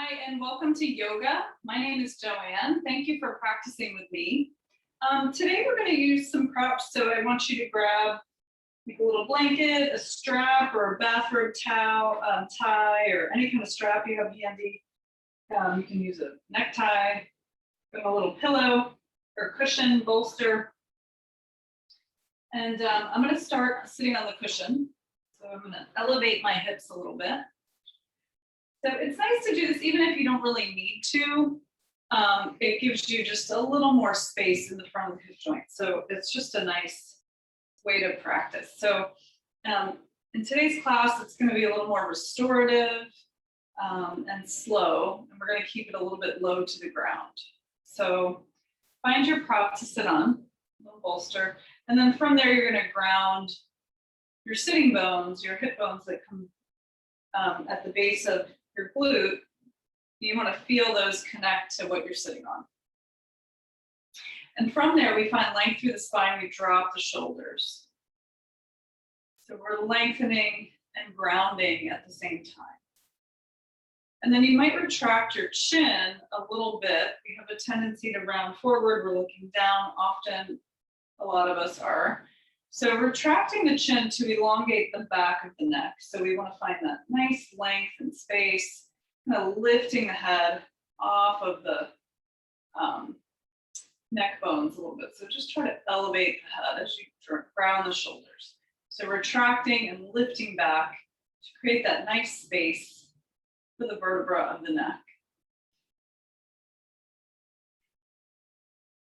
Hi, and welcome to yoga. My name is Joanne. Thank you for practicing with me. Today we're going to use some props, so I want you to grab like a little blanket, a strap, or a bathrobe towel, tie, or any kind of strap you have handy. You can use a necktie, a little pillow, or cushion, bolster. And I'm going to start sitting on the cushion. So I'm going to elevate my hips a little bit. So it's nice to do this even if you don't really need to. It gives you just a little more space in the front of the hip joint. So it's just a nice way to practice. So in today's class, it's going to be a little more restorative and slow. And we're going to keep it a little bit low to the ground. So find your prop to sit on, a little bolster. And then from there, you're going to ground your sitting bones, your hip bones that come at the base of your glute. You want to feel those connect to what you're sitting on. And from there, we find length through the spine. We drop the shoulders. So we're lengthening and grounding at the same time. And then you might retract your chin a little bit. We have a tendency to round forward. We're looking down often. A lot of us are. So retracting the chin to elongate the back of the neck. So we want to find that nice length and space, kind of lifting the head off of the neck bones a little bit. So just try to elevate the head as you ground the shoulders. So retracting and lifting back to create that nice space for the vertebra of the neck.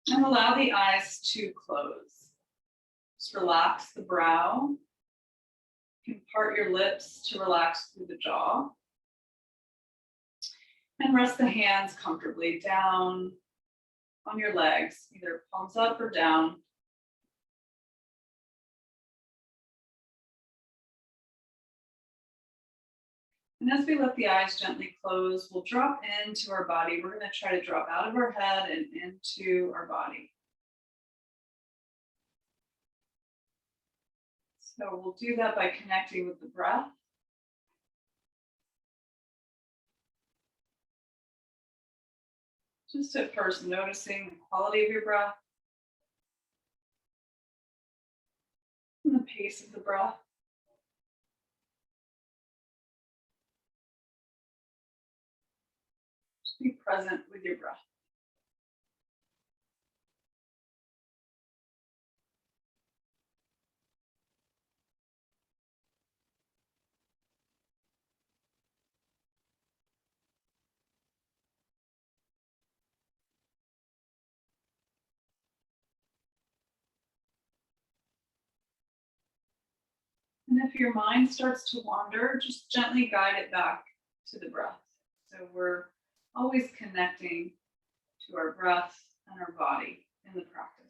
And allow the eyes to close. Just relax the brow. You can part your lips to relax through the jaw. And rest the hands comfortably down on your legs, either palms up or down. And as we let the eyes gently close, we'll drop into our body. We're going to try to drop out of our head and into our body. So we'll do that by connecting with the breath. Just at first noticing the quality of your breath and the pace of the breath. Just be present with your breath. And if your mind starts to wander, just gently guide it back to the breath. So we're always connecting to our breath and our body in the practice.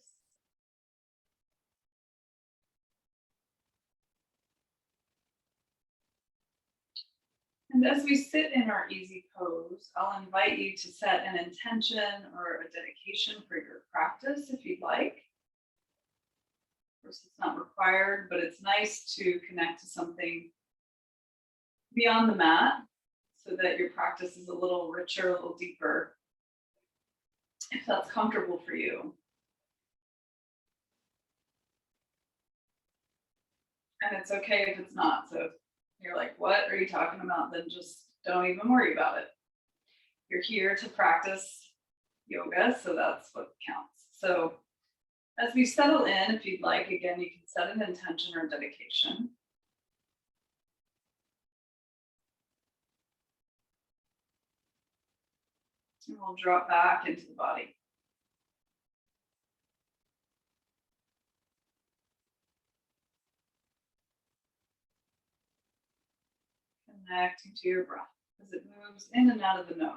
And as we sit in our easy pose, I'll invite you to set an intention or a dedication for your practice if you'd like. Of course, it's not required, but it's nice to connect to something beyond the mat so that your practice is a little richer, a little deeper, if that's comfortable for you. And it's okay if it's not. So if you're like, what are you talking about? Then just don't even worry about it. You're here to practice yoga, so that's what counts. So as we settle in, if you'd like, again, you can set an intention or dedication. And we'll drop back into the body. Connecting to your breath as it moves in and out of the nose.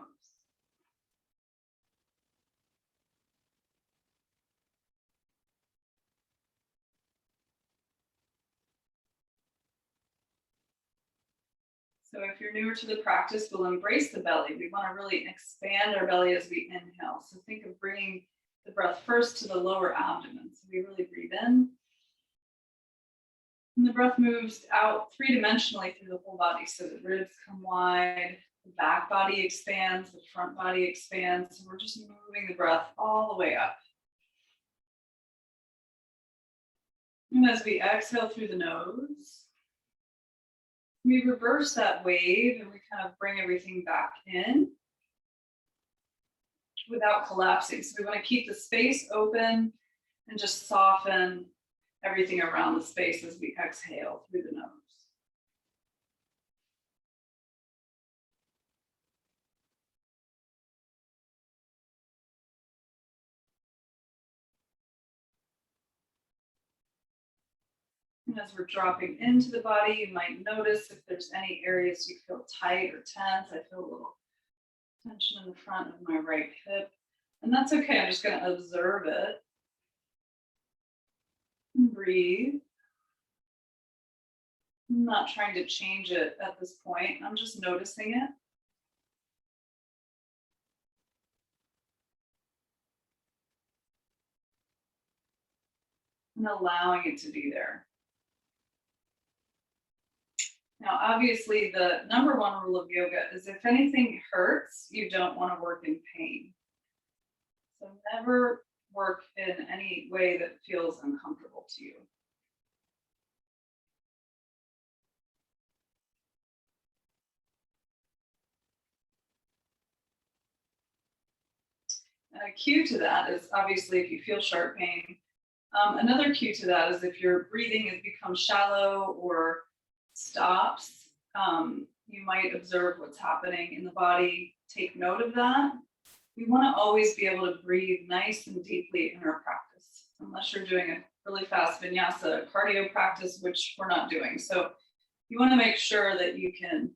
So if you're newer to the practice, we'll embrace the belly. We want to really expand our belly as we inhale. So think of bringing the breath first to the lower abdomen. So we really breathe in. And the breath moves out three-dimensionally through the whole body. So the ribs come wide, The back body expands, the front body expands. So we're just moving the breath all the way up. And as we exhale through the nose, we reverse that wave and we kind of bring everything back in without collapsing. So we want to keep the space open and just soften everything around the space as we exhale through the nose. And as we're dropping into the body, you might notice if there's any areas you feel tight or tense. I feel a little tension in the front of my right hip. And that's okay. I'm just going to observe it. And breathe. I'm not trying to change it at this point. I'm just noticing it. And allowing it to be there. Now, obviously, the number one rule of yoga is if anything hurts, you don't want to work in pain. So never work in any way that feels uncomfortable to you. And a cue to that is obviously if you feel sharp pain. Another cue to that is if your breathing has become shallow or stops, you might observe what's happening in the body. Take note of that. We want to always be able to breathe nice and deeply in our practice, unless you're doing a really fast vinyasa cardio practice, which we're not doing. So you want to make sure that you can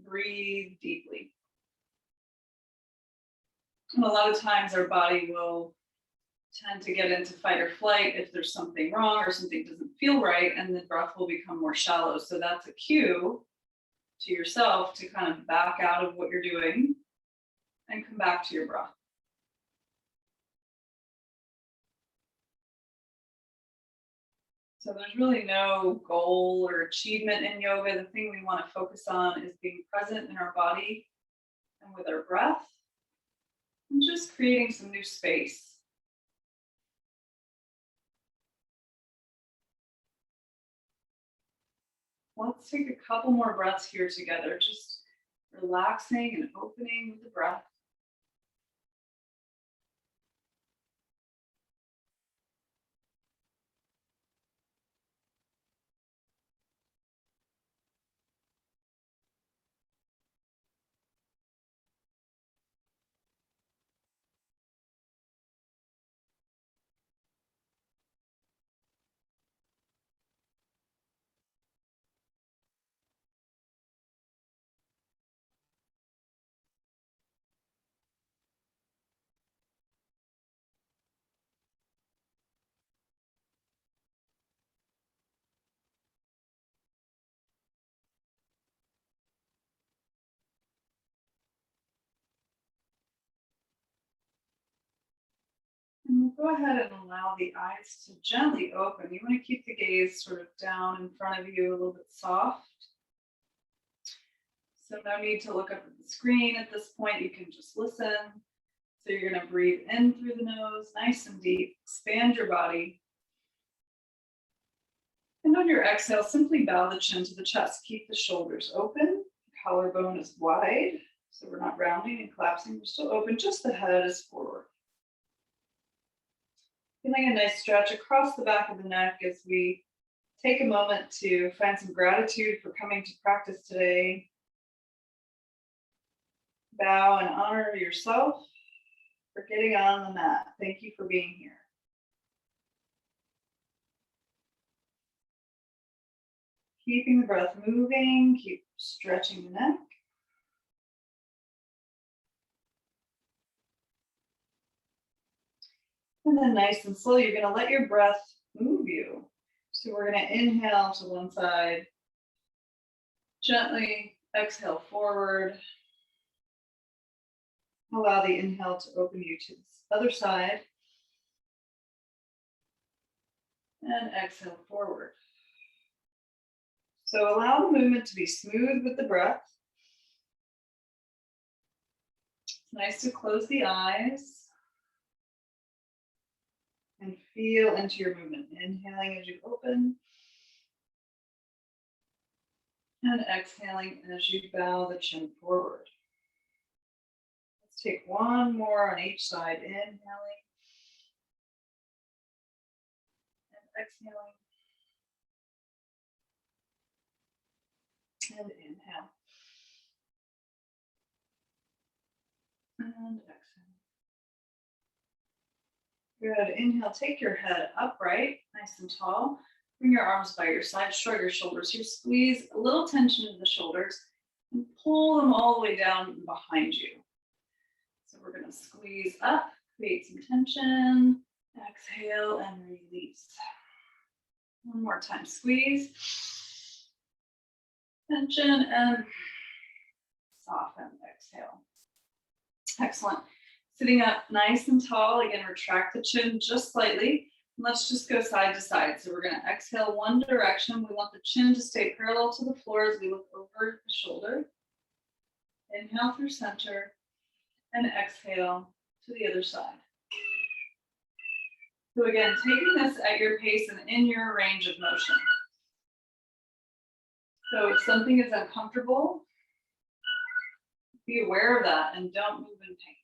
breathe deeply. And a lot of times our body will tend to get into fight or flight if there's something wrong or something doesn't feel right, and the breath will become more shallow. So that's a cue to yourself to kind of back out of what you're doing and come back to your breath. So there's really no goal or achievement in yoga. The thing we want to focus on is being present in our body and with our breath and just creating some new space. Let's take a couple more breaths here together, just relaxing and opening with the breath. And we'll go ahead and allow the eyes to gently open. You want to keep the gaze sort of down in front of you, a little bit soft. So no need to look up at the screen at this point. You can just listen. So you're going to breathe in through the nose, nice and deep. Expand your body. And on your exhale, simply bow the chin to the chest. Keep the shoulders open. The collarbone is wide. So we're not rounding and collapsing. We're still open. Just the head is forward. Feeling a nice stretch across the back of the neck as we take a moment to find some gratitude for coming to practice today. Bow and honor yourself for getting on the mat. Thank you for being here. Keeping the breath moving, keep stretching the neck. And then nice and slow, you're going to let your breath move you. So we're going to inhale to one side, gently exhale forward. Allow the inhale to open you to the other side. And exhale forward. So allow the movement to be smooth with the breath. It's nice to close the eyes and feel into your movement. Inhaling as you open and exhaling as you bow the chin forward. Let's take one more on each side. Inhaling and exhaling. And inhale. And exhale. Good. Inhale, take your head upright, nice and tall. Bring your arms by your side, shrug your shoulders here. Squeeze a little tension in the shoulders and pull them all the way down behind you. So we're going to squeeze up, create some tension. Exhale and release. One more time. Squeeze. Tension and soften. Exhale. Excellent. Sitting up nice and tall. Again, retract the chin just slightly. Let's just go side to side. So we're going to exhale one direction. We want the chin to stay parallel to the floor as we look over the shoulder. Inhale through center and exhale to the other side. So again, taking this at your pace and in your range of motion. So if something is uncomfortable, be aware of that and don't move in pain.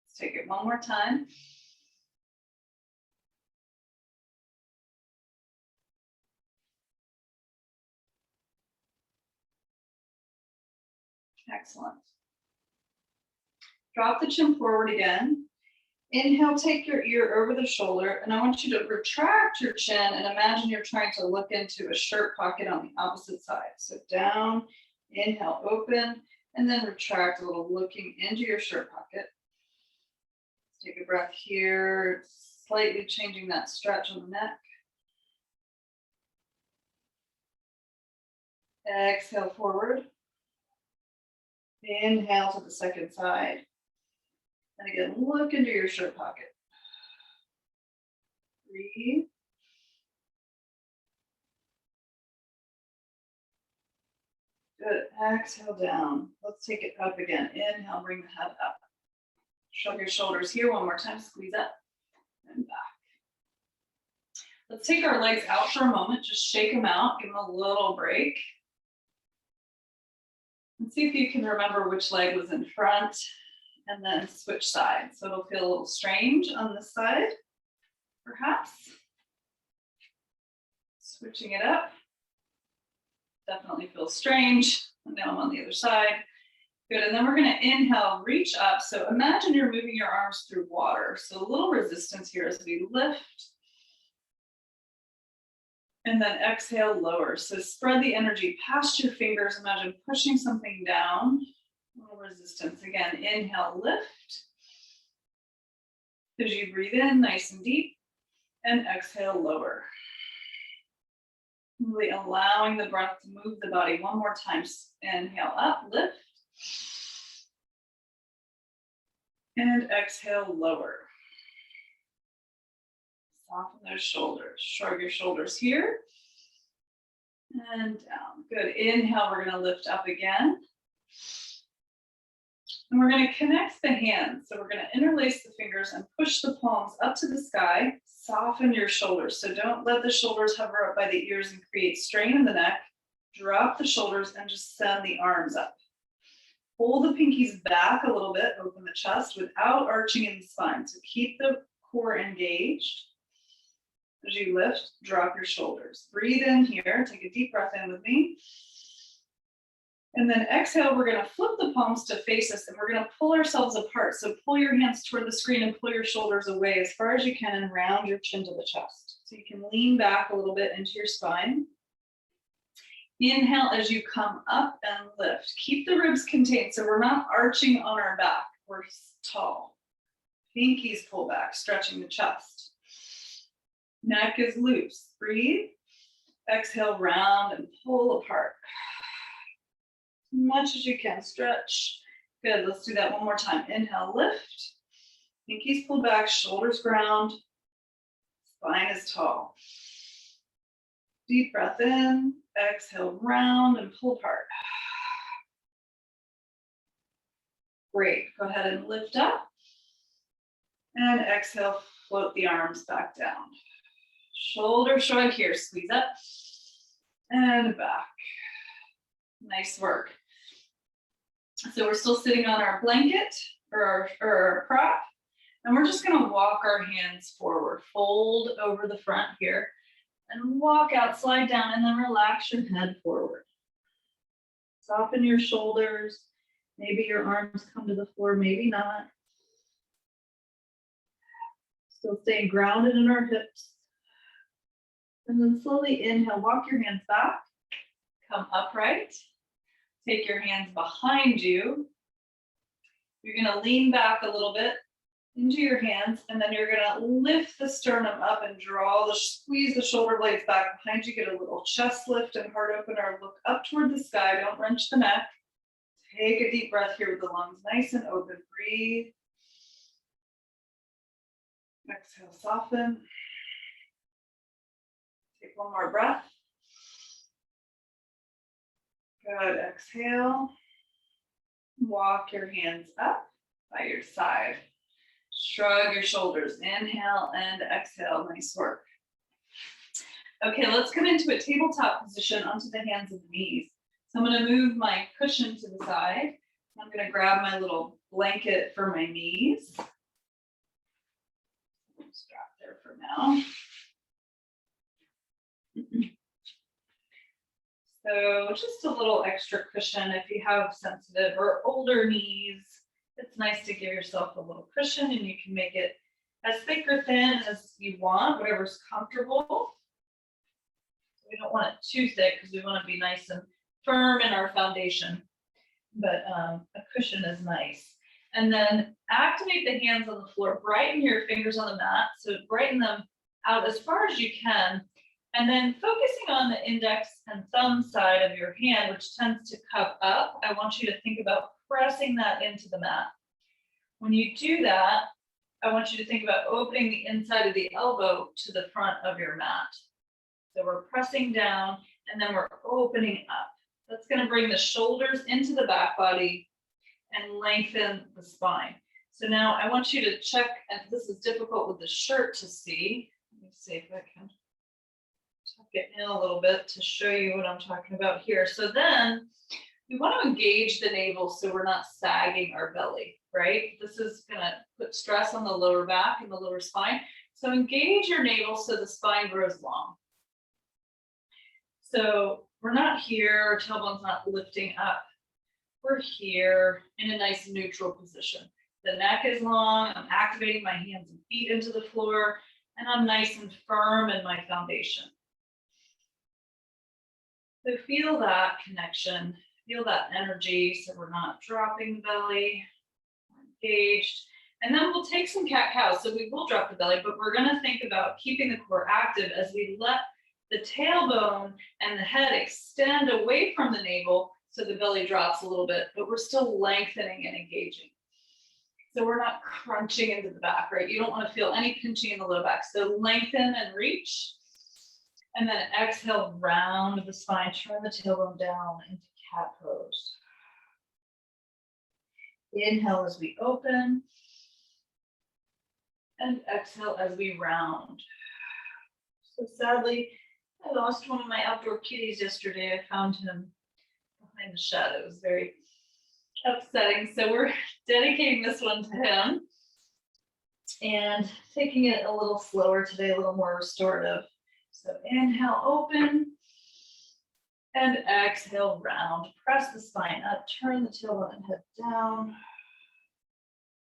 Let's take it one more time. Excellent. Drop the chin forward again. Inhale, take your ear over the shoulder, and I want you to retract your chin and imagine you're trying to look into a shirt pocket on the opposite side. So down, inhale, open, and then retract a little, looking into your shirt pocket. Let's take a breath here, slightly changing that stretch on the neck. Exhale forward. Inhale to the second side. And again, look into your shirt pocket. Breathe. Good. Exhale down. Let's take it up again. Inhale, bring the head up. Shrug your shoulders here one more time. Squeeze up and back. Let's take our legs out for a moment. Just shake them out. Give them a little break. And see if you can remember which leg was in front. And then switch sides. So it'll feel a little strange on this side, perhaps. Switching it up. Definitely feels strange. And now I'm on the other side. Good, and then we're gonna inhale, reach up. So imagine you're moving your arms through water. So a little resistance here as we lift. And then exhale, lower. So spread the energy past your fingers. Imagine pushing something down. A little resistance. Again, inhale, lift. As you breathe in, nice and deep. And exhale, lower. Really allowing the breath to move the body one more time. Inhale up, lift. And exhale, lower. Soften those shoulders. Shrug your shoulders here. And down. Good. Inhale, we're going to lift up again. And we're going to connect the hands. So we're going to interlace the fingers and push the palms up to the sky. Soften your shoulders. So don't let the shoulders hover up by the ears and create strain in the neck. Drop the shoulders and just send the arms up. Pull the pinkies back a little bit, open the chest without arching in the spine. So keep the core engaged. As you lift, drop your shoulders. Breathe in here. Take a deep breath in with me. And then exhale, we're going to flip the palms to face us and we're going to pull ourselves apart. So pull your hands toward the screen and pull your shoulders away as far as you can and round your chin to the chest. So you can lean back a little bit into your spine. Inhale as you come up and lift. Keep the ribs contained so we're not arching on our back. We're tall. Pinkies pull back, stretching the chest. Neck is loose. Breathe. Exhale, round and pull apart. As much as you can, stretch. Good, let's do that one more time. Inhale, lift. Pinkies pull back, shoulders ground. Spine is tall. Deep breath in. Exhale, round and pull apart. Great. Go ahead and lift up. And exhale, float the arms back down. Shoulder shrug here, squeeze up and back. Nice work. So we're still sitting on our blanket or our prop, and we're just gonna walk our hands forward, fold over the front here, and walk out, slide down, and then relax your head forward. Soften your shoulders. Maybe your arms come to the floor, maybe not. Still staying grounded in our hips. And then slowly inhale, walk your hands back, come upright. Take your hands behind you. You're gonna lean back a little bit into your hands, and then you're gonna lift the sternum up and squeeze the shoulder blades back behind you. Get a little chest lift and heart opener. Look up toward the sky, don't wrench the neck. Take a deep breath here with the lungs nice and open. Breathe. Exhale, soften. Take one more breath. Good, exhale. Walk your hands up by your side. Shrug your shoulders, inhale and exhale, nice work. Okay, let's come into a tabletop position onto the hands and knees. So I'm gonna move my cushion to the side. I'm gonna grab my little blanket for my knees. Strap there for now. So just a little extra cushion if you have sensitive or older knees. It's nice to give yourself a little cushion, and you can make it as thick or thin as you want, whatever's comfortable. We don't want it too thick because we want to be nice and firm in our foundation, but a cushion is nice. And then activate the hands on the floor, brighten your fingers on the mat, so brighten them out as far as you can. And then focusing on the index and thumb side of your hand, which tends to cup up, I want you to think about pressing that into the mat. When you do that, I want you to think about opening the inside of the elbow to the front of your mat. So we're pressing down and then we're opening up. That's going to bring the shoulders into the back body and lengthen the spine. So now I want you to check, and this is difficult with the shirt to see. Let me see if I can get in a little bit to show you what I'm talking about here. So then we want to engage the navel so we're not sagging our belly, right? This is going to put stress on the lower back and the lower spine. So engage your navel so the spine grows long. So we're not here, our tailbone's not lifting up. We're here in a nice neutral position. The neck is long, I'm activating my hands and feet into the floor, and I'm nice and firm in my foundation. So feel that connection, feel that energy so we're not dropping the belly, we're engaged. And then we'll take some cat-cow. So we will drop the belly, but we're gonna think about keeping the core active as we let the tailbone and the head extend away from the navel so the belly drops a little bit, but we're still lengthening and engaging. So we're not crunching into the back, right? You don't wanna feel any pinching in the low back. So lengthen and reach. And then exhale, round the spine, turn the tailbone down into cat pose. Inhale as we open. And exhale as we round. So sadly, I lost one of my outdoor kitties yesterday. I found him behind the shed. It was very upsetting. So we're dedicating this one to him and taking it a little slower today, a little more restorative. So inhale, open, and exhale, round. Press the spine up, turn the tailbone and head down.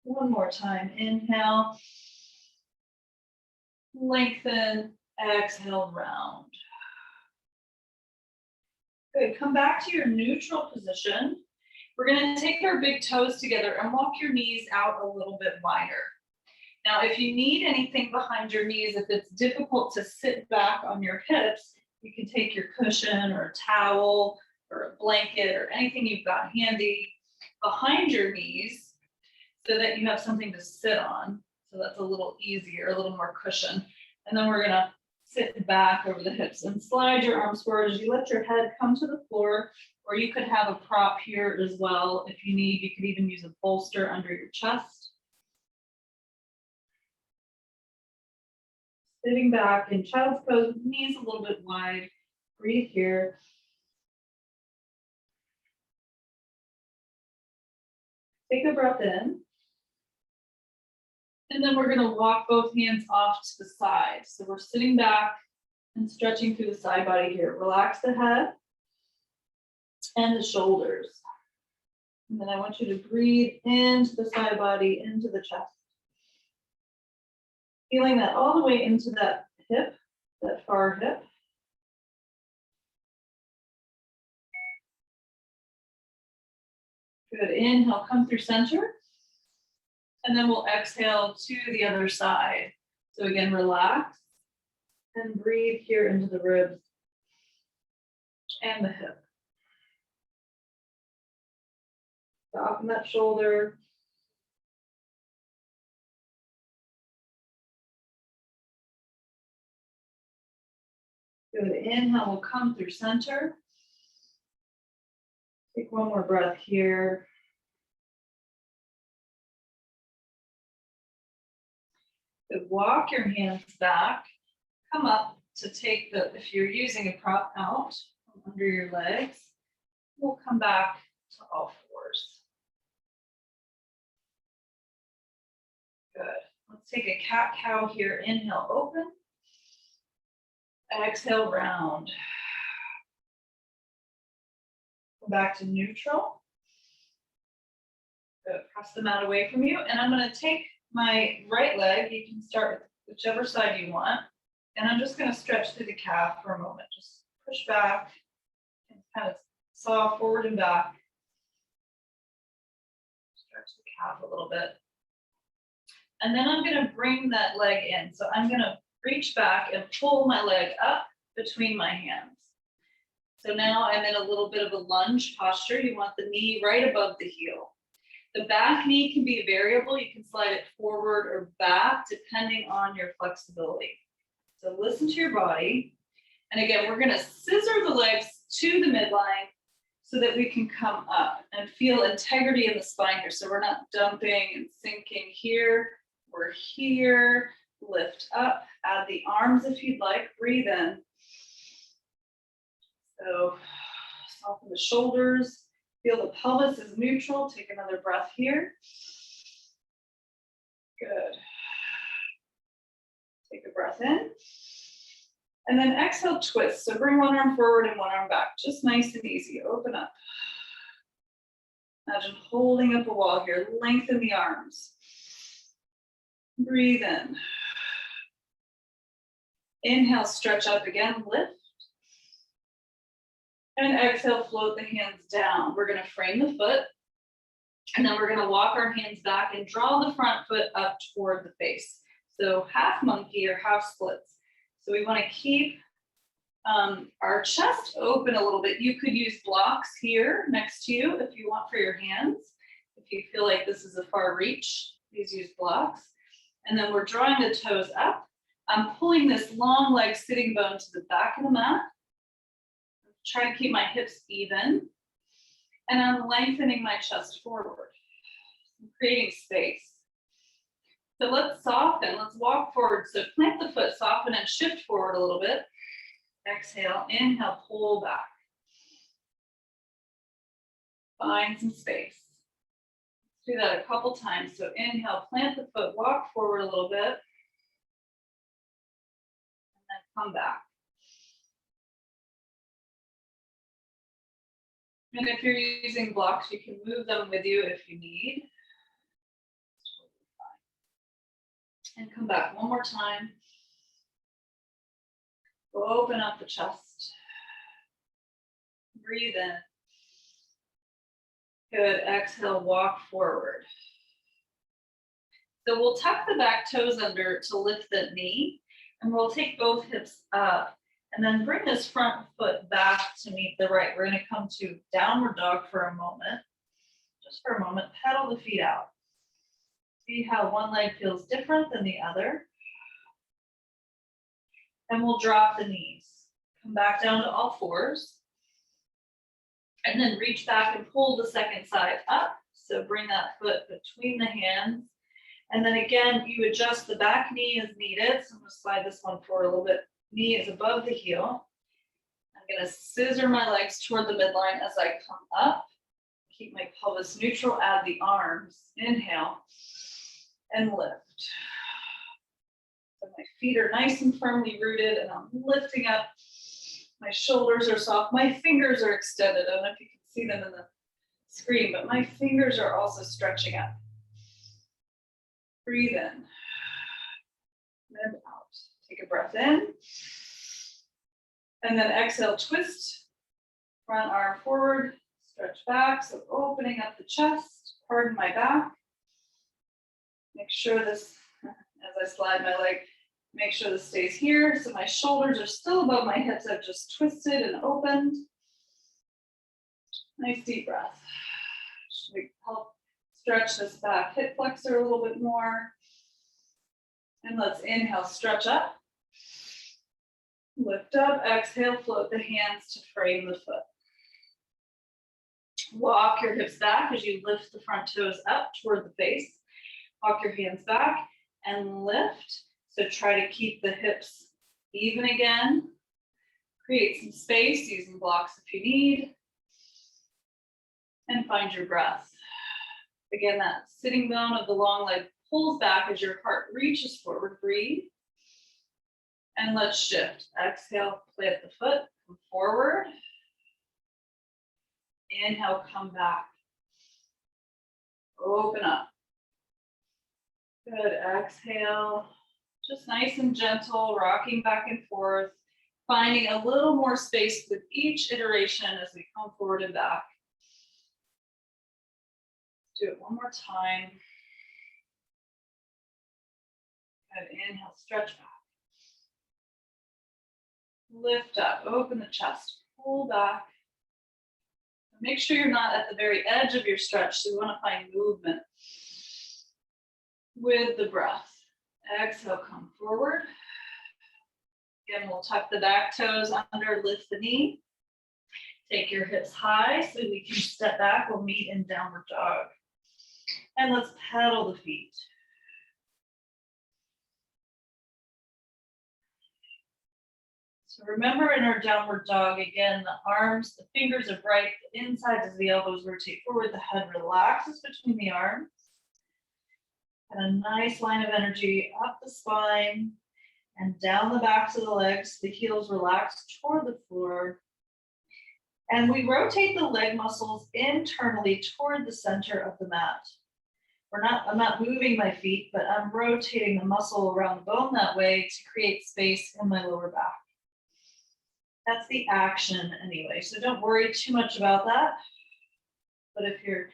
One more time, inhale, lengthen, exhale, round. Good, come back to your neutral position. We're gonna take our big toes together and walk your knees out a little bit wider. Now, if you need anything behind your knees, if it's difficult to sit back on your hips, you can take your cushion or a towel or a blanket or anything you've got handy behind your knees so that you have something to sit on. So that's a little easier, a little more cushion. And then we're gonna sit back over the hips and slide your arms forward as you let your head come to the floor, or you could have a prop here as well if you need. You could even use a bolster under your chest. Sitting back in child's pose, knees a little bit wide. Breathe here. Take a breath in. And then we're going to walk both hands off to the side. So we're sitting back and stretching through the side body here. Relax the head and the shoulders. And then I want you to breathe into the side body, into the chest. Feeling that all the way into that hip, that far hip. Good. Inhale, come through center. And then we'll exhale to the other side. So again, relax and breathe here into the ribs and the hip. Soften that shoulder. Good. Inhale, we'll come through center. Take one more breath here. Good. Walk your hands back. Come up to take the, if you're using a prop, out from under your legs. We'll come back to all fours. Good. Let's take a cat-cow here. Inhale, open. Exhale, round. Go back to neutral. Good. Press the mat away from you. And I'm going to take my right leg. You can start with whichever side you want. And I'm just going to stretch through the calf for a moment. Just push back and kind of saw forward and back. Stretch the calf a little bit. And then I'm going to bring that leg in. So I'm going to reach back and pull my leg up between my hands. So now I'm in a little bit of a lunge posture. You want the knee right above the heel. The back knee can be variable. You can slide it forward or back depending on your flexibility. So listen to your body. And again, we're going to scissor the legs to the midline so that we can come up and feel integrity in the spine here. So we're not dumping and sinking here. We're here. Lift up. Add the arms if you'd like. Breathe in. So soften the shoulders. Feel the pelvis is neutral. Take another breath here. Good. Take a breath in. And then exhale, twist. So bring one arm forward and one arm back. Just nice and easy. Open up. Imagine holding up a wall here. Lengthen the arms. Breathe in. Inhale, stretch up again. Lift. And exhale, float the hands down. We're going to frame the foot. And then we're going to walk our hands back and draw the front foot up toward the face. So half monkey or half splits. So we want to keep our chest open a little bit. You could use blocks here next to you if you want for your hands. If you feel like this is a far reach, please use blocks. And then we're drawing the toes up. I'm pulling this long leg sitting bone to the back of the mat. Try to keep my hips even. And I'm lengthening my chest forward. I'm creating space. So let's soften, let's walk forward. So plant the foot, soften and shift forward a little bit. Exhale, inhale, pull back. Find some space. Let's do that a couple times. So inhale, plant the foot, walk forward a little bit. And then come back. And if you're using blocks, you can move them with you if you need. And come back one more time. Open up the chest. Breathe in. Good. Exhale, walk forward. So we'll tuck the back toes under to lift the knee, and we'll take both hips up. And then bring this front foot back to meet the right. We're going to come to downward dog for a moment. Just for a moment, pedal the feet out. See how one leg feels different than the other. And we'll drop the knees. Come back down to all fours. And then reach back and pull the second side up. So bring that foot between the hands. And then again, you adjust the back knee as needed. So I'm going to slide this one forward a little bit. Knee is above the heel. I'm going to scissor my legs toward the midline as I come up. Keep my pelvis neutral, add the arms. Inhale and lift. So my feet are nice and firmly rooted and I'm lifting up. My shoulders are soft. My fingers are extended. I don't know if you can see them in the screen, but my fingers are also stretching up. Breathe in and out. Take a breath in. And then exhale, twist. Front arm forward, stretch back. So opening up the chest, pardon my back. Make sure this, as I slide my leg, make sure this stays here. So my shoulders are still above my hips. I've just twisted and opened. Nice deep breath. Should we help stretch this back hip flexor a little bit more? And let's inhale, stretch up. Lift up, exhale, float the hands to frame the foot. Walk your hips back as you lift the front toes up toward the face. Walk your hands back and lift. So try to keep the hips even again. Create some space using blocks if you need. And find your breath. Again, that sitting bone of the long leg pulls back as your heart reaches forward. Breathe. And let's shift. Exhale, plant the foot, come forward. Inhale, come back. Open up. Good, exhale. Just nice and gentle, rocking back and forth, finding a little more space with each iteration as we come forward and back. Do it one more time. Good, inhale, stretch back. Lift up, open the chest, pull back. Make sure you're not at the very edge of your stretch, so we want to find movement with the breath. Exhale, come forward. Again, we'll tuck the back toes under, lift the knee. Take your hips high so we can step back. We'll meet in downward dog. And let's pedal the feet. So remember in our downward dog, again, the arms, the fingers are bright, the insides as the elbows rotate forward, the head relaxes between the arms. And a nice line of energy up the spine and down the backs of the legs. The heels relax toward the floor. And we rotate the leg muscles internally toward the center of the mat. I'm not moving my feet, but I'm rotating the muscle around the bone that way to create space in my lower back. That's the action anyway, so don't worry too much about that. But if you're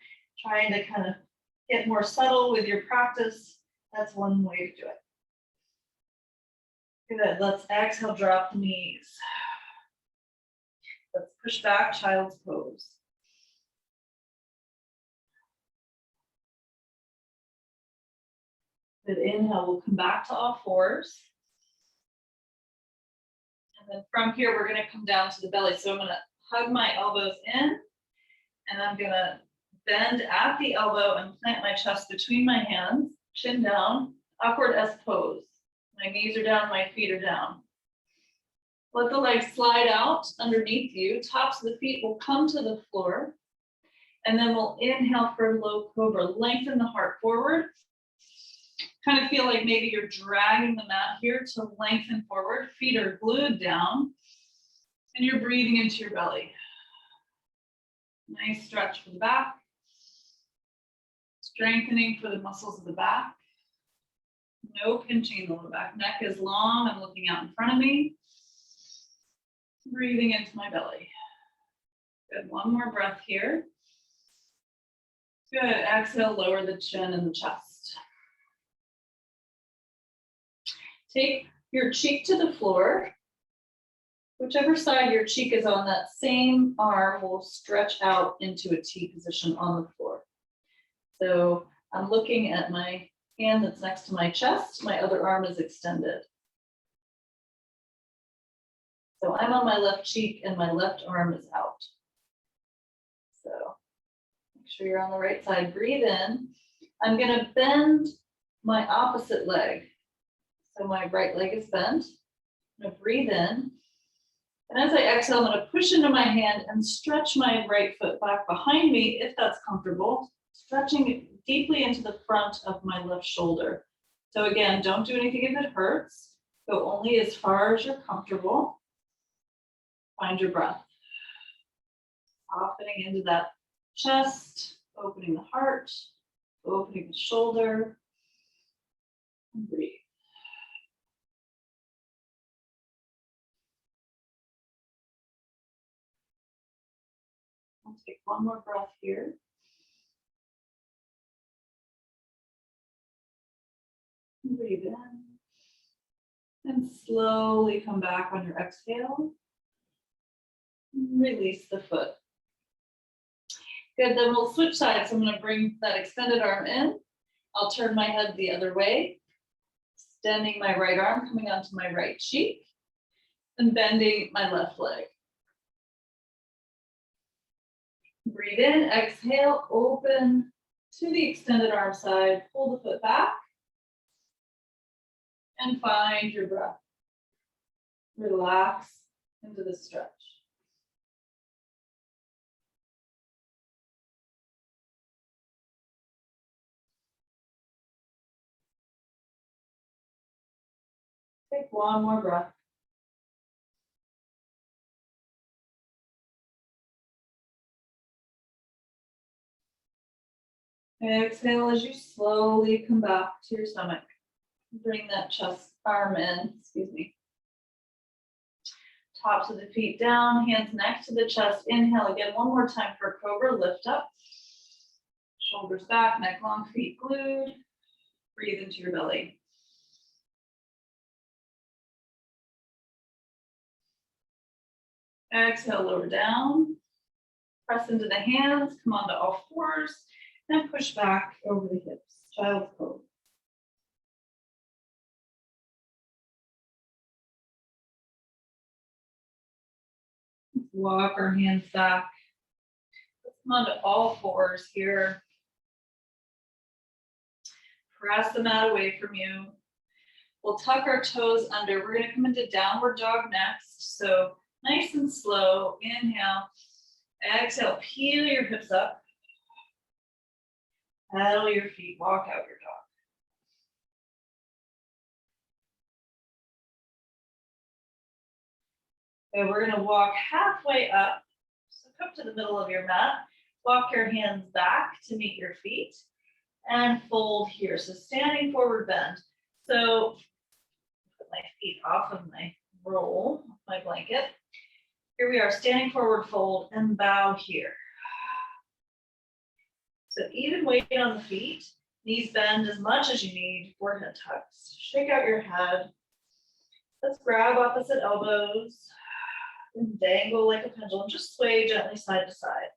trying to kind of get more subtle with your practice, that's one way to do it. Good, let's exhale, drop the knees. Let's push back, child's pose. Good, inhale, we'll come back to all fours. And then from here, we're gonna come down to the belly. So I'm gonna hug my elbows in, and I'm gonna bend at the elbow and plant my chest between my hands, chin down, upward S pose. My knees are down, my feet are down. Let the legs slide out underneath you. Tops of the feet will come to the floor. And then we'll inhale for low cobra. Lengthen the heart forward. Kind of feel like maybe you're dragging the mat here to lengthen forward. Feet are glued down. And you're breathing into your belly. Nice stretch for the back. Strengthening for the muscles of the back. No pinching in the lower back. Neck is long. I'm looking out in front of me. Breathing into my belly. Good. One more breath here. Good. Exhale, lower the chin and the chest. Take your cheek to the floor. Whichever side your cheek is on, that same arm will stretch out into a T position on the floor. So I'm looking at my hand that's next to my chest. My other arm is extended. So I'm on my left cheek and my left arm is out. So make sure you're on the right side. Breathe in. I'm going to bend my opposite leg. So my right leg is bent. I'm going to breathe in. And as I exhale, I'm going to push into my hand and stretch my right foot back behind me, if that's comfortable, stretching deeply into the front of my left shoulder. So again, don't do anything if it hurts. Go only as far as you're comfortable. Find your breath. Softening into that chest, opening the heart, opening the shoulder, and breathe. I'll take one more breath here. Breathe in. And slowly come back on your exhale. Release the foot. Good, then we'll switch sides. So I'm going to bring that extended arm in. I'll turn my head the other way, extending my right arm, coming onto my right cheek, and bending my left leg. Breathe in, exhale, open to the extended arm side, pull the foot back, and find your breath. Relax into the stretch. Take one more breath. Exhale as you slowly come back to your stomach. Bring that chest arm in, Tops of the feet down, hands next to the chest. Inhale again, one more time for cobra, lift up. Shoulders back, neck long, feet glued. Breathe into your belly. Exhale, lower down. Press into the hands, come onto all fours, and push back over the hips. Child's pose. Walk our hands back. Let's come onto all fours here. Press the mat away from you. We'll tuck our toes under. We're going to come into downward dog next. So nice and slow. Inhale. Exhale. Peel your hips up. Pedal your feet. Walk out your dog. Okay, we're going to walk halfway up. So come to the middle of your mat. Walk your hands back to meet your feet. And fold here. So standing forward bend. So put my feet off of my roll, my blanket. Here we are, standing forward fold and bow here. So even weight on the feet. Knees bend as much as you need. Forehead tucks. Shake out your head. Let's grab opposite elbows and dangle like a pendulum. Just sway gently side to side.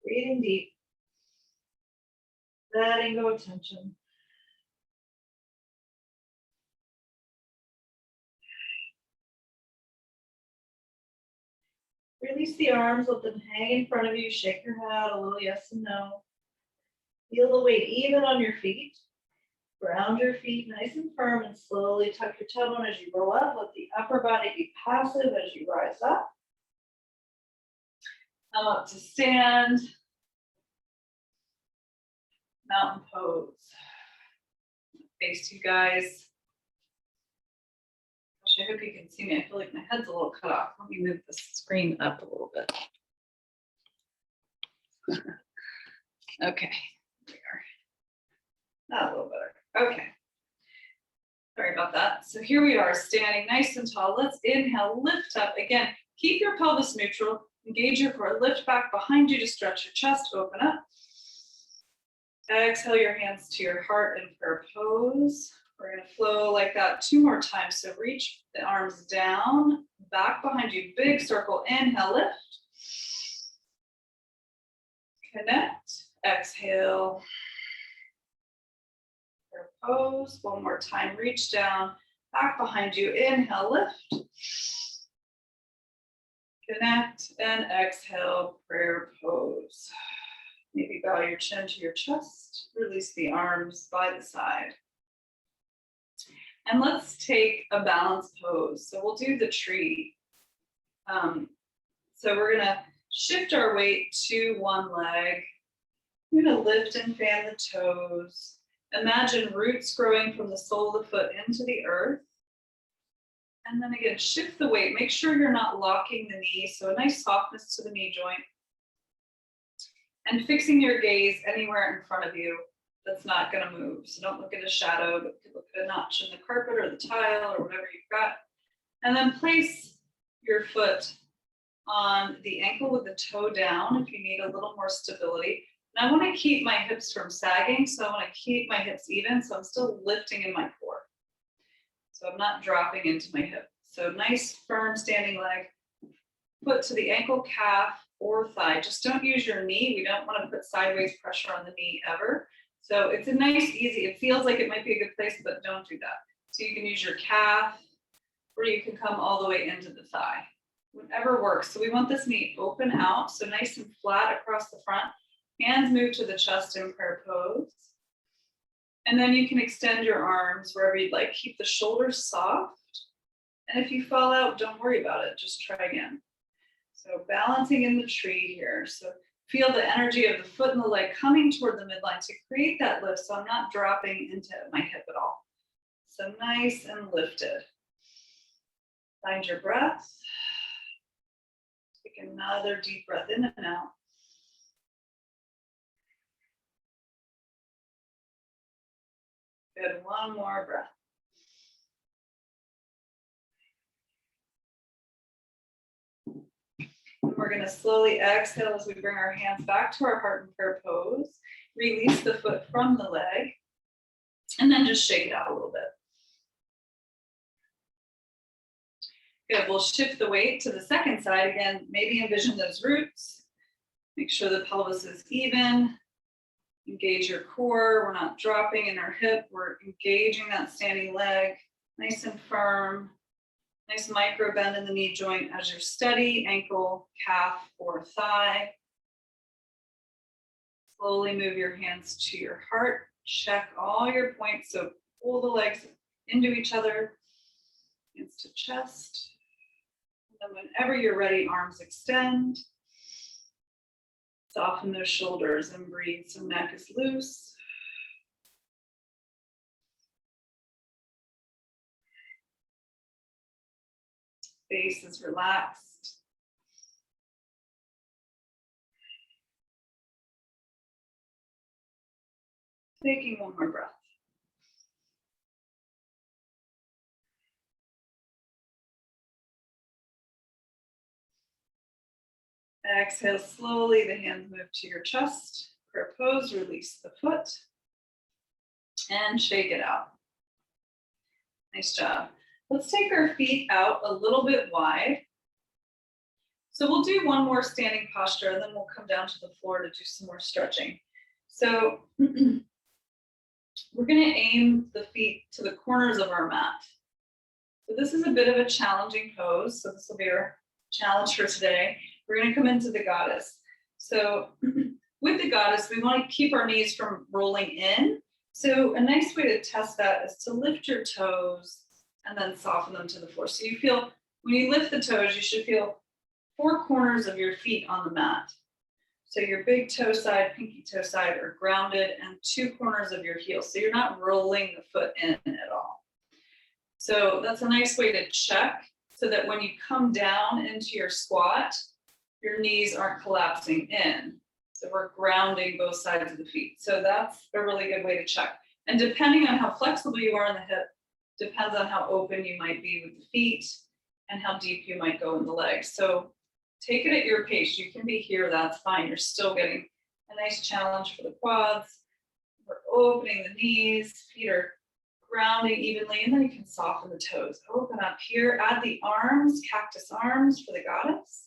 Breathing deep. Letting go of tension. Release the arms, let them hang in front of you. Shake your head a little yes and no. Feel the weight even on your feet. Ground your feet nice and firm and slowly tuck your tailbone as you roll up. Let the upper body be passive as you rise up. Come up to stand. Mountain pose. Face you guys. I hope you can see me. I feel like my head's a little cut off. Let me move the screen up a little bit. Okay, there we are. A little better. Okay. Sorry about that. So here we are, standing nice and tall. Let's inhale, lift up. Again, keep your pelvis neutral. Engage your core. Lift back behind you to stretch your chest. Open up. Exhale your hands to your heart in prayer pose. We're going to flow like that 2 more times. So reach the arms down, back behind you, big circle. Inhale, lift. Connect. Exhale. Prayer pose. 1 more time. Reach down, back behind you. Inhale, lift. Connect and exhale, prayer pose. Maybe bow your chin to your chest. Release the arms by the side. And let's take a balance pose. So we'll do the tree. So we're gonna shift our weight to one leg. We're gonna lift and fan the toes. Imagine roots growing from the sole of the foot into the earth. And then again, shift the weight. Make sure you're not locking the knee. So a nice softness to the knee joint. And fixing your gaze anywhere in front of you that's not gonna move. So don't look at a shadow, but look at a notch in the carpet or the tile or whatever you've got. And then place your foot on the ankle with the toe down if you need a little more stability. And I wanna keep my hips from sagging, so I wanna keep my hips even, so I'm still lifting in my core. So I'm not dropping into my hip. So nice, firm standing leg. Foot to the ankle, calf, or thigh. Just don't use your knee. We don't wanna put sideways pressure on the knee ever. So it's a nice, easy, it feels like it might be a good place, but don't do that. So you can use your calf, or you can come all the way into the thigh. Whatever works. So we want this knee open out, so nice and flat across the front. Hands move to the chest in prayer pose. And then you can extend your arms wherever you'd like. Keep the shoulders soft. And if you fall out, don't worry about it. Just try again. So balancing in the tree here. So feel the energy of the foot and the leg coming toward the midline to create that lift. So I'm not dropping into my hip at all. So nice and lifted. Find your breath. Take another deep breath in and out. Good, one more breath. And we're gonna slowly exhale as we bring our hands back to our heart and prayer pose. Release the foot from the leg, and then just shake it out a little bit. Good, we'll shift the weight to the second side. Again, maybe envision those roots. Make sure the pelvis is even. Engage your core. We're not dropping in our hip. We're engaging that standing leg, nice and firm. Nice micro bend in the knee joint as you're steady, ankle, calf, or thigh. Slowly move your hands to your heart. Check all your points. So pull the legs into each other, hands to chest. And then whenever you're ready, arms extend. Soften those shoulders and breathe. So neck is loose. Face is relaxed. Taking one more breath. Exhale slowly, the hands move to your chest. Prayer pose, release the foot. And shake it out. Nice job. Let's take our feet out a little bit wide. So we'll do one more standing posture and then we'll come down to the floor to do some more stretching. So we're gonna aim the feet to the corners of our mat. So this is a bit of a challenging pose. So this will be our challenge for today. We're gonna come into the goddess. So with the goddess, we wanna keep our knees from rolling in. So a nice way to test that is to lift your toes and then soften them to the floor. So you feel, when you lift the toes, you should feel 4 corners of your feet on the mat. So your big toe side, pinky toe side are grounded and 2 corners of your heel. So you're not rolling the foot in at all. So that's a nice way to check so that when you come down into your squat, your knees aren't collapsing in. So we're grounding both sides of the feet. So that's a really good way to check. And depending on how flexible you are in the hip, depends on how open you might be with the feet and how deep you might go in the legs. So take it at your pace. You can be here, that's fine. You're still getting a nice challenge for the quads. We're opening the knees, feet are grounding evenly, and then you can soften the toes. Open up here, add the arms, cactus arms for the goddess.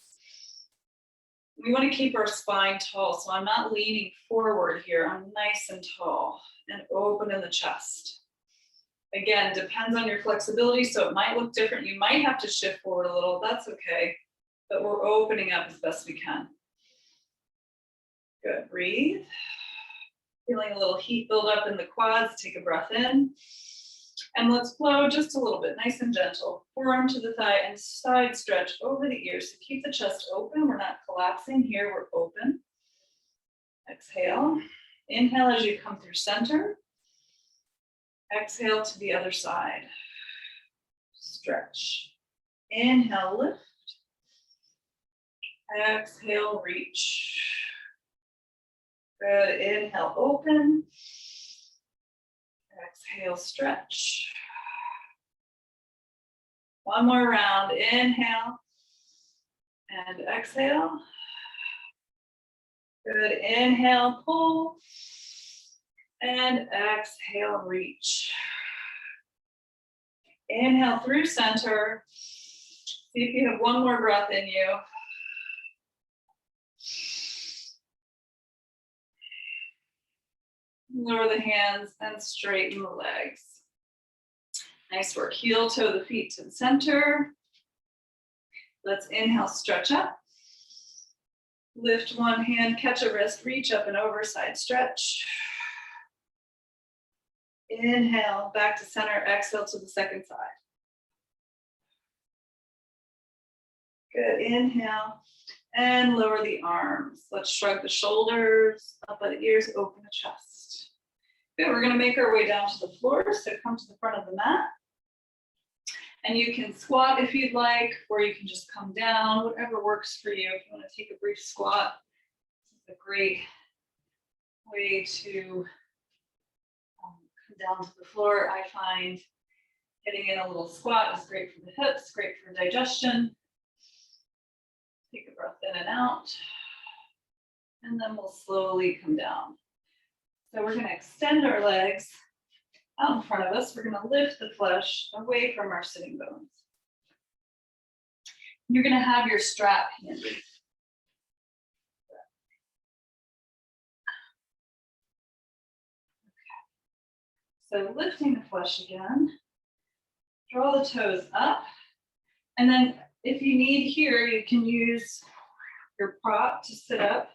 We want to keep our spine tall, so I'm not leaning forward here. I'm nice and tall and open in the chest. Again, depends on your flexibility, so it might look different. You might have to shift forward a little, that's okay, but we're opening up as best we can. Good, breathe. Feeling a little heat build up in the quads, take a breath in. And let's flow just a little bit, nice and gentle. Forearm to the thigh and side stretch over the ears. So keep the chest open, we're not collapsing here, we're open. Exhale. Inhale as you come through center. Exhale to the other side. Stretch. Inhale, lift. Exhale, reach. Good, inhale, open. Exhale, stretch. One more round, inhale. And exhale. Good, inhale, pull. And exhale, reach. Inhale through center. See if you have one more breath in you. Lower the hands and straighten the legs. Nice work. Heel toe the feet to the center. Let's inhale, stretch up. Lift one hand, catch a wrist, reach up and over, side stretch. Inhale, back to center, exhale to the second side. Good, inhale, and lower the arms. Let's shrug the shoulders, up by the ears, open the chest. Good, we're gonna make our way down to the floor, so come to the front of the mat. And you can squat if you'd like, or you can just come down, whatever works for you. If you wanna take a brief squat, this is a great way to down to the floor. I find getting in a little squat is great for the hips, great for digestion. Take a breath in and out, and then we'll slowly come down. So we're going to extend our legs out in front of us. We're going to lift the flesh away from our sitting bones. You're going to have your strap handy. So lifting the flesh again, draw the toes up, and then if you need here, you can use your prop to sit up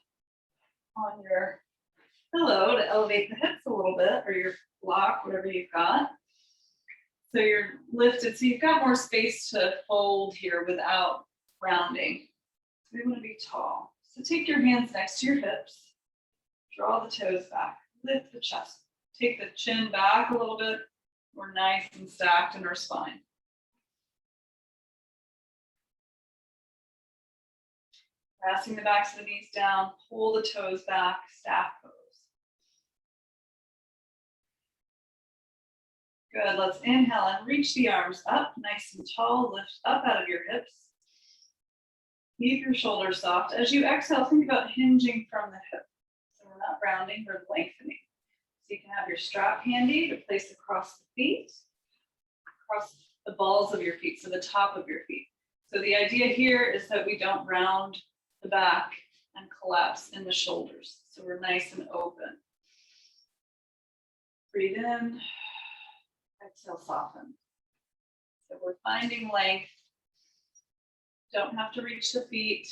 on your pillow to elevate the hips a little bit, or your block, whatever you've got. So you're lifted, so you've got more space to fold here without rounding. So we want to be tall. So take your hands next to your hips, draw the toes back, lift the chest. Take the chin back a little bit. We're nice and stacked in our spine. Pressing the backs of the knees down, pull the toes back, staff pose. Good, let's inhale and reach the arms up, nice and tall, lift up out of your hips. Keep your shoulders soft. As you exhale, think about hinging from the hip. So we're not rounding, we're lengthening. So you can have your strap handy to place across the feet, across the balls of your feet, so the top of your feet. So the idea here is that we don't round the back and collapse in the shoulders. So we're nice and open. Breathe in, exhale, soften. So we're finding length. Don't have to reach the feet.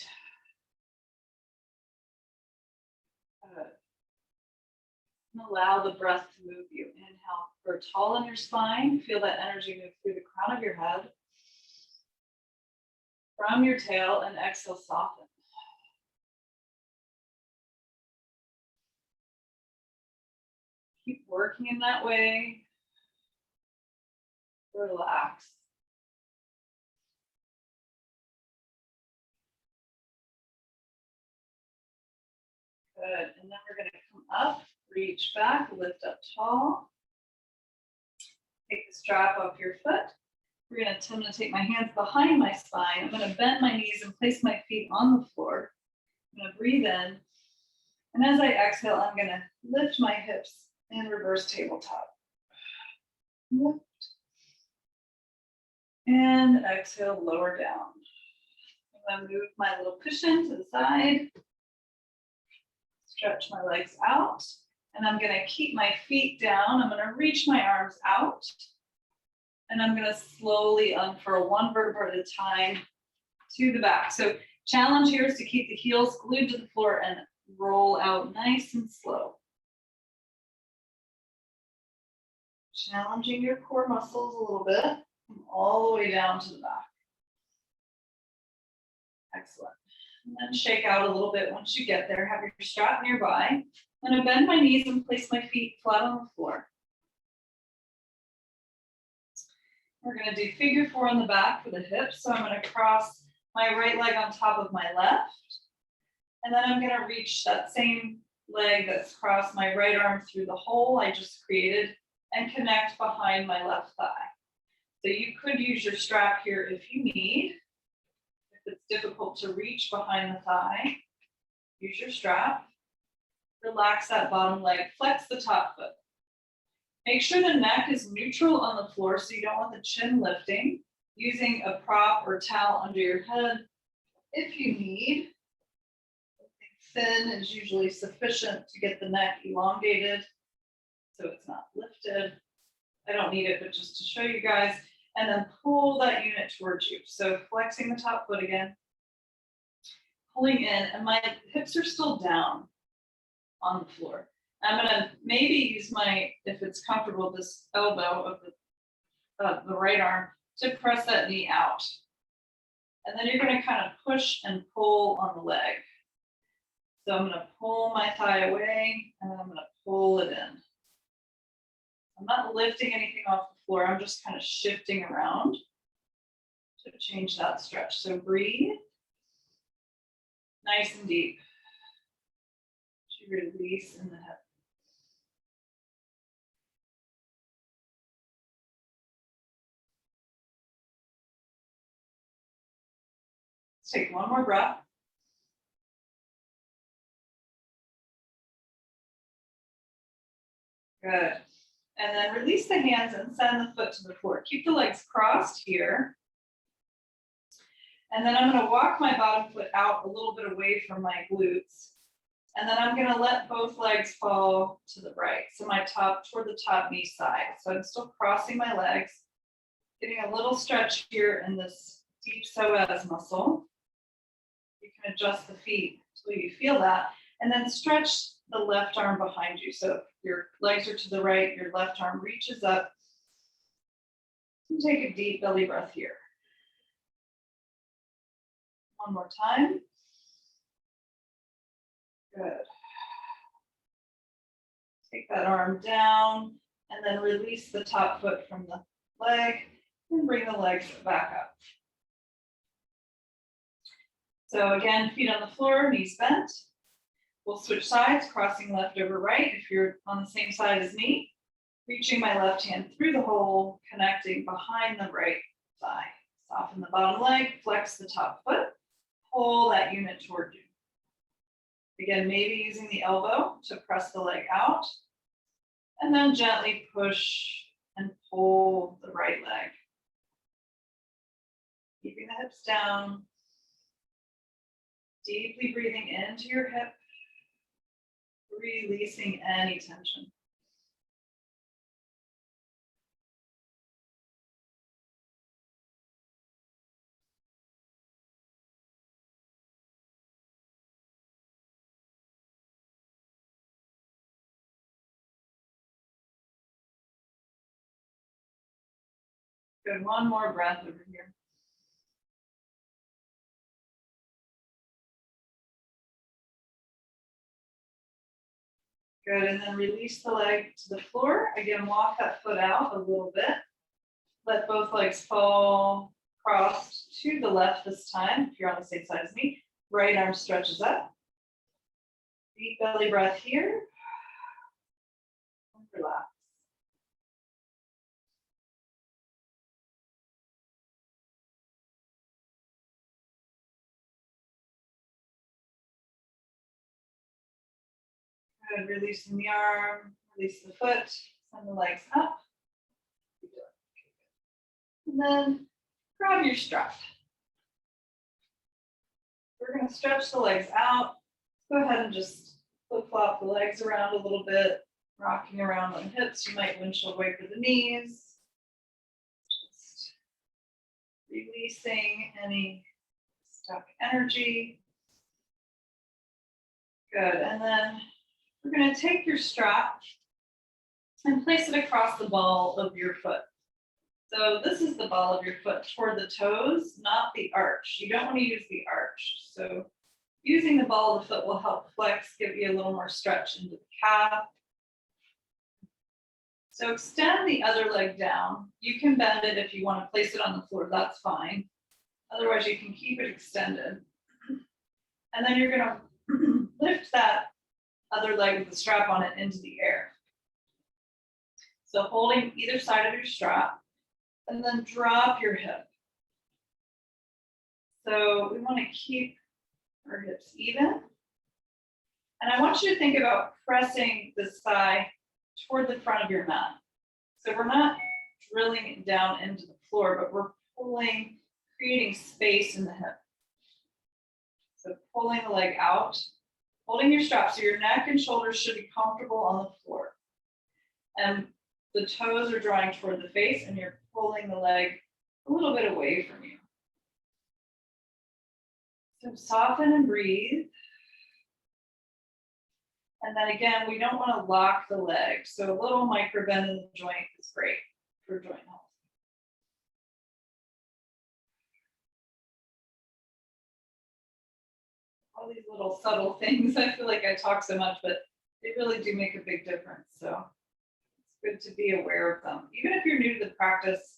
And allow the breath to move you. Inhale, grow tall in your spine. Feel that energy move through the crown of your head, from your tail, and exhale, soften. Keep working in that way. Relax. Good, and then we're going to come up, reach back, lift up tall. Take the strap off your foot. I'm going to take my hands behind my spine. I'm going to bend my knees and place my feet on the floor. I'm going to breathe in. And as I exhale, I'm going to lift my hips and reverse tabletop. Lift. And exhale, lower down. I'm going to move my little cushion to the side. Stretch my legs out. And I'm going to keep my feet down. I'm going to reach my arms out. And I'm gonna slowly unfurl one vertebra at a time to the back. So challenge here is to keep the heels glued to the floor and roll out nice and slow. Challenging your core muscles a little bit, all the way down to the back. Excellent. And then shake out a little bit once you get there. Have your strap nearby. I'm going to bend my knees and place my feet flat on the floor. We're going to do figure 4 on the back for the hips. So I'm going to cross my right leg on top of my left. And then I'm going to reach that same leg that's crossed my right arm through the hole I just created and connect behind my left thigh. So you could use your strap here if you need. If it's difficult to reach behind the thigh, use your strap. Relax that bottom leg, flex the top foot. Make sure the neck is neutral on the floor so you don't want the chin lifting. Using a prop or towel under your head if you need. Something thin is usually sufficient to get the neck elongated so it's not lifted. I don't need it, but just to show you guys. And then pull that unit towards you. So flexing the top foot again, pulling in, and my hips are still down on the floor. I'm gonna maybe use my, if it's comfortable, this elbow of the right arm to press that knee out. And then you're gonna kind of push and pull on the leg. So I'm gonna pull my thigh away and then I'm gonna pull it in. I'm not lifting anything off the floor. I'm just kind of shifting around to change that stretch. So breathe. Nice and deep. To release in the hip. Let's take one more breath. Good. And then release the hands and send the foot to the floor. Keep the legs crossed here. And then I'm going to walk my bottom foot out a little bit away from my glutes. And then I'm going to let both legs fall to the right. So my top toward the top knee side. So I'm still crossing my legs, getting a little stretch here in this deep psoas muscle. You can adjust the feet until you feel that. And then stretch the left arm behind you. So if your legs are to the right, your left arm reaches up. And take a deep belly breath here. One more time. Good. Take that arm down and then release the top foot from the leg and bring the legs back up. So again, feet on the floor, knees bent. We'll switch sides, crossing left over right if you're on the same side as me. Reaching my left hand through the hole, connecting behind the right thigh. Soften the bottom leg, flex the top foot, pull that unit toward you. Again, maybe using the elbow to press the leg out, and then gently push and pull the right leg. Keeping the hips down, deeply breathing into your hip, releasing any tension. Good, one more breath over here. Good, and then release the leg to the floor. Again, walk that foot out a little bit. Let both legs fall crossed to the left this time, if you're on the same side as me. Right arm stretches up. Deep belly breath here. And relax. Good, releasing the arm, release the foot, send the legs up. And then grab your strap. We're going to stretch the legs out. Go ahead and just flip-flop the legs around a little bit, rocking around on the hips. You might windshield wiper the knees. releasing any stuck energy. Good, and then we're going to take your strap and place it across the ball of your foot. So this is the ball of your foot toward the toes, not the arch. You don't want to use the arch. So using the ball of the foot will help flex, give you a little more stretch into the calf. So extend the other leg down. You can bend it if you want to place it on the floor, that's fine. Otherwise, you can keep it extended. And then you're going to lift that other leg with the strap on it into the air. So holding either side of your strap, and then drop your hip. So we want to keep our hips even. And I want you to think about pressing the thigh toward the front of your mat. So we're not drilling it down into the floor, but we're pulling, creating space in the hip. So pulling the leg out, holding your strap so your neck and shoulders should be comfortable on the floor. And the toes are drawing toward the face and you're pulling the leg a little bit away from you. So soften and breathe. And then again, we don't want to lock the leg. So a little micro bend in the joint is great for joint health. All these little subtle things, I feel like I talk so much, but they really do make a big difference. So it's good to be aware of them. Even if you're new to the practice,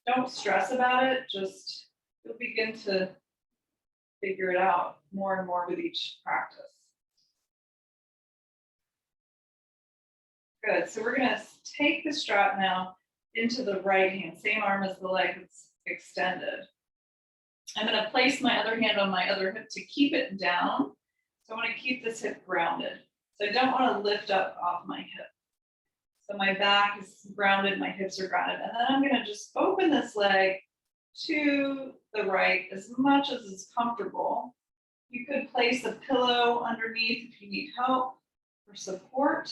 don't stress about it. Just you'll begin to figure it out more and more with each practice. Good, so we're gonna take the strap now into the right hand, same arm as the leg that's extended. I'm gonna place my other hand on my other hip to keep it down. So I wanna keep this hip grounded. So I don't wanna lift up off my hip. So my back is grounded, my hips are grounded. And then I'm gonna just open this leg to the right as much as is comfortable. You could place a pillow underneath if you need help or support.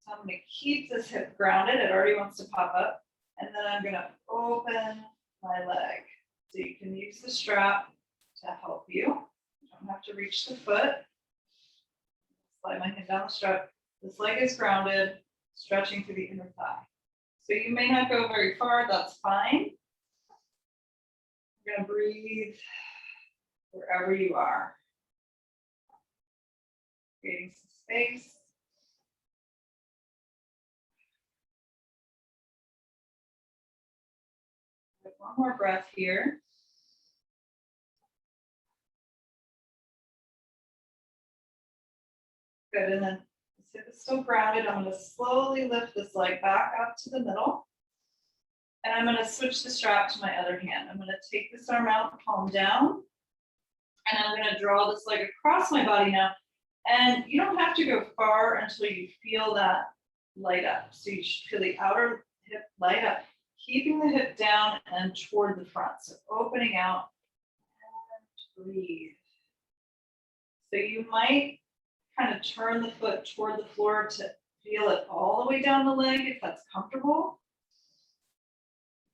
So I'm gonna keep this hip grounded. It already wants to pop up. And then I'm gonna open my leg. So you can use the strap to help you. You don't have to reach the foot. Slide my hand down the strap. This leg is grounded, stretching through the inner thigh. So you may not go very far, that's fine. You're gonna breathe wherever you are. Creating some space. One more breath here. Good, and then this hip is still grounded. I'm gonna slowly lift this leg back up to the middle. And I'm gonna switch the strap to my other hand. I'm gonna take this arm out, palm down. And I'm gonna draw this leg across my body now. And you don't have to go far until you feel that light up. So you should feel the outer hip light up, keeping the hip down and toward the front. So opening out and breathe. So you might kind of turn the foot toward the floor to feel it all the way down the leg if that's comfortable.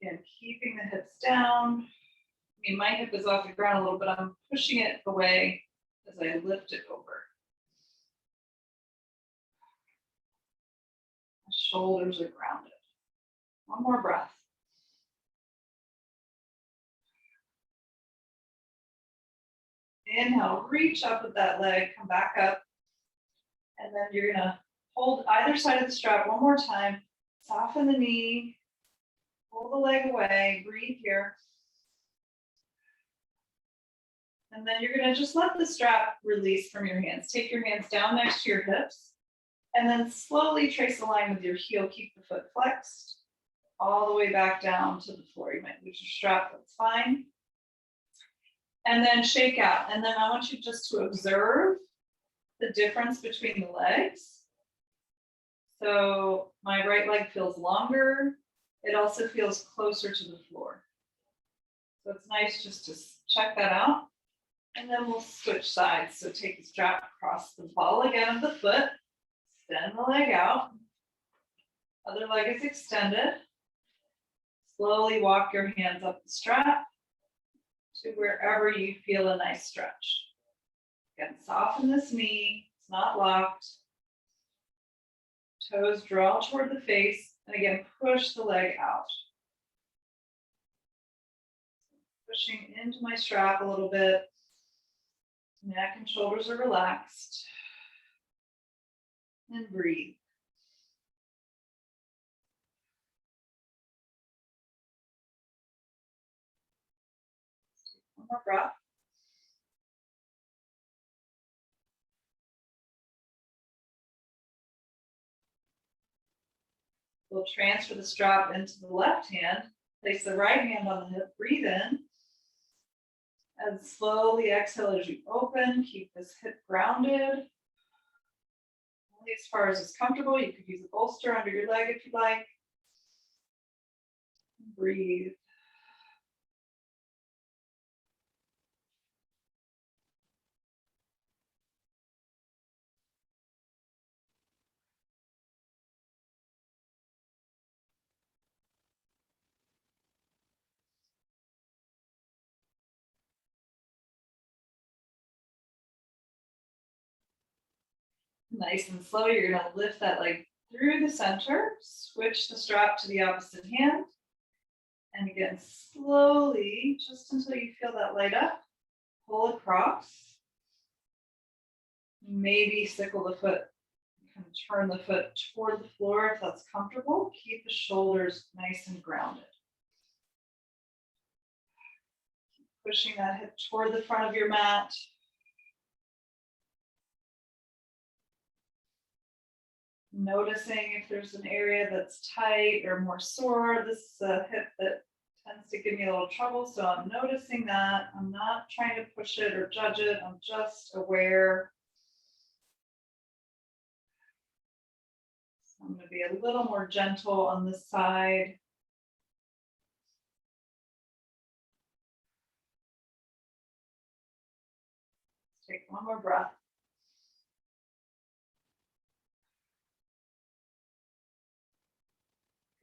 Again, keeping the hips down. I mean, my hip is off the ground a little bit. I'm pushing it away as I lift it over. My shoulders are grounded. One more breath. Inhale, reach up with that leg, come back up. And then you're gonna hold either side of the strap one more time. Soften the knee, pull the leg away, breathe here. And then you're gonna just let the strap release from your hands. Take your hands down next to your hips. And then slowly trace a line with your heel. Keep the foot flexed all the way back down to the floor. You might lose your strap, that's fine. And then shake out. And then I want you just to observe the difference between the legs. So my right leg feels longer. It also feels closer to the floor. So it's nice just to check that out. And then we'll switch sides. So take the strap across the ball again of the foot. Extend the leg out. Other leg is extended. Slowly walk your hands up the strap. to wherever you feel a nice stretch. Again, soften this knee, it's not locked. Toes draw toward the face, and again, push the leg out. Pushing into my strap a little bit. Neck and shoulders are relaxed. And breathe. One more breath. We'll transfer the strap into the left hand. Place the right hand on the hip. Breathe in. And slowly exhale as you open. Keep this hip grounded. Only as far as is comfortable. You could use a bolster under your leg if you like. Breathe. Nice and slow, you're going to lift that leg through the center, switch the strap to the opposite hand, and again, slowly, just until you feel that light up, pull across. Maybe sickle the foot, kind of turn the foot toward the floor if that's comfortable. Keep the shoulders nice and grounded. Keep pushing that hip toward the front of your mat. Noticing if there's an area that's tight or more sore. This is a hip that tends to give me a little trouble, so I'm noticing that. I'm not trying to push it or judge it. I'm just aware. So I'm going to be a little more gentle on this side. Let's take one more breath.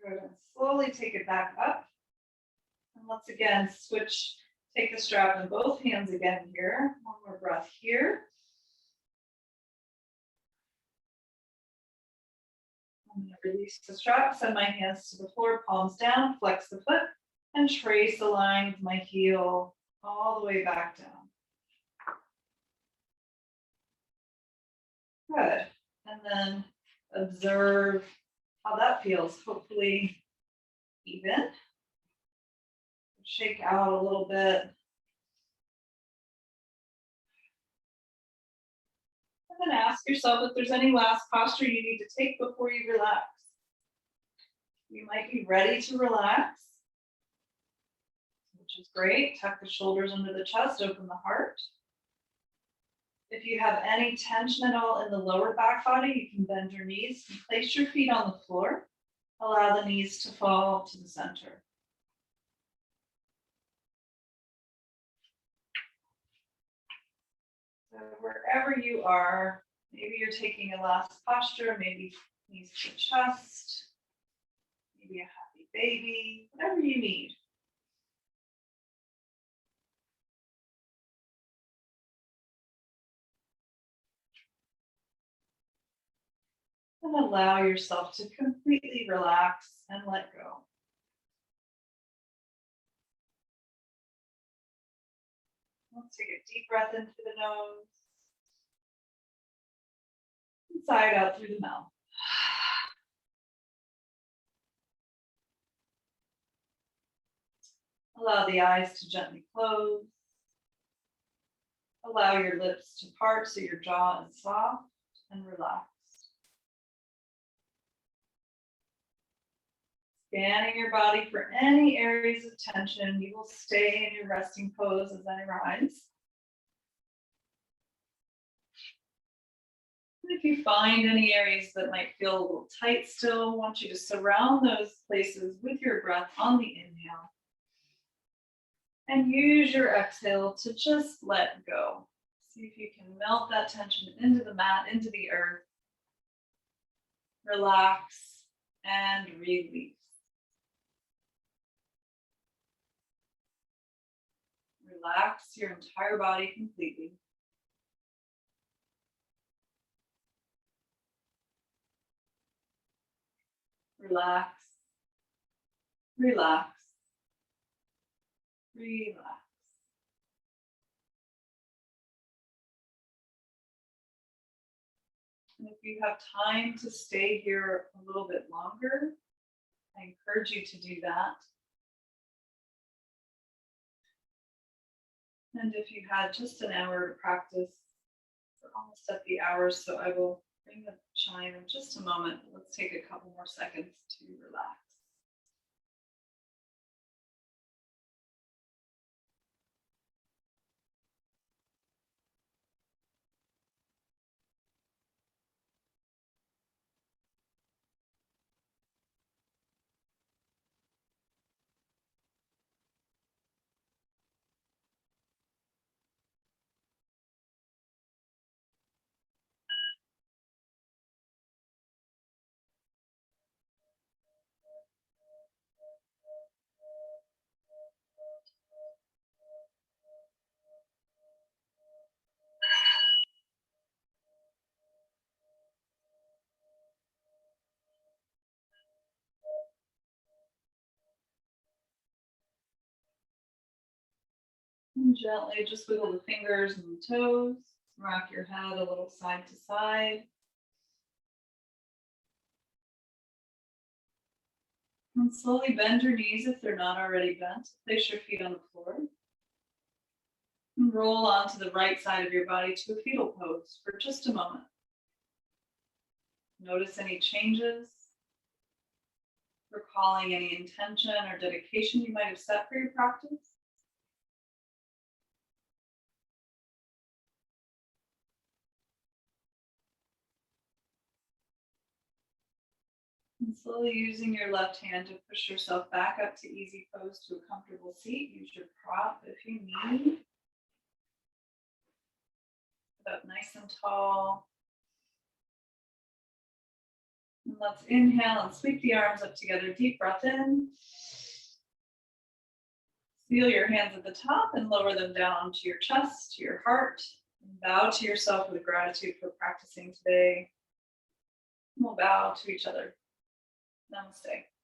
Good, and slowly take it back up. And let's again switch, take the strap in both hands again here. One more breath here. I'm going to release the strap, send my hands to the floor, palms down, flex the foot, and trace the line with my heel all the way back down. Good, and then observe how that feels, hopefully even. Shake out a little bit. And then ask yourself if there's any last posture you need to take before you relax. You might be ready to relax, which is great. Tuck the shoulders under the chest, open the heart. If you have any tension at all in the lower back body, you can bend your knees and place your feet on the floor. Allow the knees to fall to the center. So wherever you are, maybe you're taking a last posture, maybe knees to chest, maybe a happy baby, whatever you need. And allow yourself to completely relax and let go. Let's take a deep breath into the nose. And sigh it out through the mouth. Allow the eyes to gently close. Allow your lips to part so your jaw is soft and relaxed. Scanning your body for any areas of tension. You will stay in your resting pose as I rise. If you find any areas that might feel a little tight still, I want you to surround those places with your breath on the inhale. And use your exhale to just let go. See if you can melt that tension into the mat, into the earth. Relax and release. Relax your entire body completely. Relax, relax, relax. And if you have time to stay here a little bit longer, I encourage you to do that. And if you had just an hour to practice, we're almost at the hour, so I will bring the chime in just a moment. Let's take a couple more seconds to relax. And gently just wiggle the fingers and the toes. Rock your head a little side to side. And slowly bend your knees if they're not already bent. Place your feet on the floor. And roll onto the right side of your body to a fetal pose for just a moment. Notice any changes. Recalling any intention or dedication you might have set for your practice. And slowly using your left hand to push yourself back up to easy pose to a comfortable seat. Use your prop if you need. Sit up nice and tall. And let's inhale and sweep the arms up together. Deep breath in. Feel your hands at the top and lower them down to your chest, to your heart. And bow to yourself with gratitude for practicing today. And we'll bow to each other. Namaste.